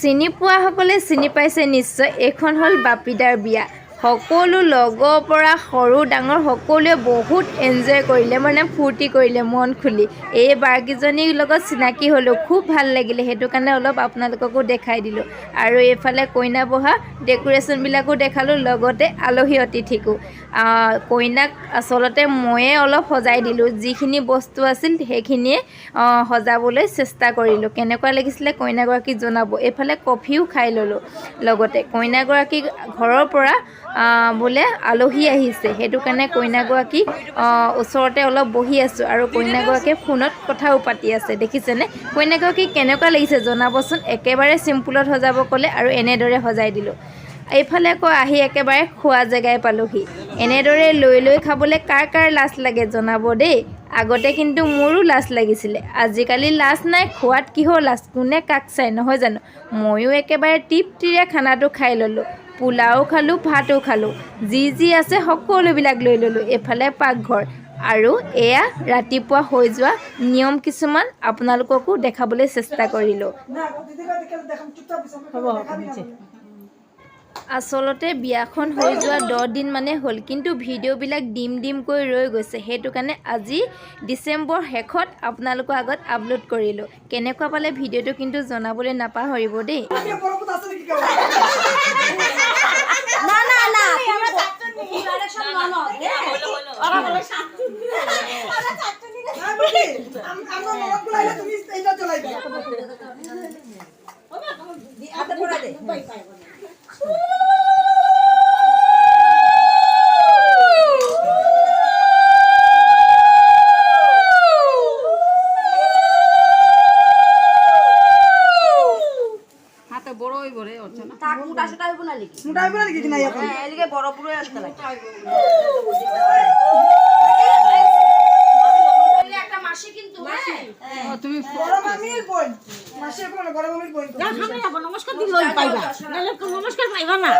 চিনি পোৱা সকলে চিনি পাইছে নিশ্চয়। এইখন হ'ল বাপিদাৰ বিয়া। সকলো লগৰ পৰা সৰু ডাঙৰ সকলোৱে বহুত এনজয় কৰিলে, মানে ফূৰ্তি কৰিলে মন খুলি। এই বাৰকেইজনীৰ লগত চিনাকি হ'লোঁ, খুব ভাল লাগিলে। সেইটো কাৰণে অলপ আপোনালোককো দেখাই দিলোঁ। আৰু এইফালে কইনা বহা ডেকোৰেশ্যনবিলাকো দেখালোঁ, লগতে আলহী অতিথিকো। কইনাক আচলতে ময়ে অলপ সজাই দিলোঁ। যিখিনি বস্তু আছিল সেইখিনিয়ে সজাবলৈ চেষ্টা কৰিলোঁ। কেনেকুৱা লাগিছিলে কইনাগৰাকীক জনাব। এইফালে কফিও খাই ল'লোঁ। লগতে কইনাগৰাকীক ঘৰৰ পৰা বোলে আলহী আহিছে, সেইটো কাৰণে কইনাগৰাকী ওচৰতে অলপ বহি আছোঁ আৰু কইনাগৰাকীয়ে ফোনত কথাও পাতি আছে। দেখিছেনে কইনাগৰাকী কেনেকুৱা লাগিছে জনাবচোন। একেবাৰে চিম্পুলত সজাব ক'লে আৰু এনেদৰে সজাই দিলোঁ। এইফালে আকৌ আহি একেবাৰে খোৱা জেগাই পালোহি। এনেদৰে লৈ খাবলৈ কাৰ কাৰ লাজ লাগে জনাব দেই। আগতে কিন্তু মোৰো লাজ লাগিছিলে, আজিকালি লাজ নাই। খোৱাত কিহৰ লাজ, কোনে কাক চাই, নহয় জানো। ময়ো একেবাৰে তৃপ্তিৰে খানাটো খাই ল'লোঁ। পোলাও খালোঁ, ভাতো খালোঁ, যি আছে সকলোবিলাক লৈ ল'লোঁ। এইফালে পাকঘৰ আৰু এয়া ৰাতিপুৱা হৈ যোৱা নিয়ম কিছুমান আপোনালোককো দেখাবলৈ চেষ্টা কৰিলোঁ। আচলতে বিয়াখন হৈ যোৱা 10 দিন মানে হ'ল, কিন্তু ভিডিঅ'বিলাক ডিমকৈ ৰৈ গৈছে। সেইটো কাৰণে আজি ডিচেম্বৰ শেষত আপোনালোকৰ আগত আপলোড কৰিলোঁ। কেনেকুৱা পালে ভিডিঅ'টো কিন্তু জনাবলৈ নাপাহৰিব দেই। নমস্কাৰ পাইবা না।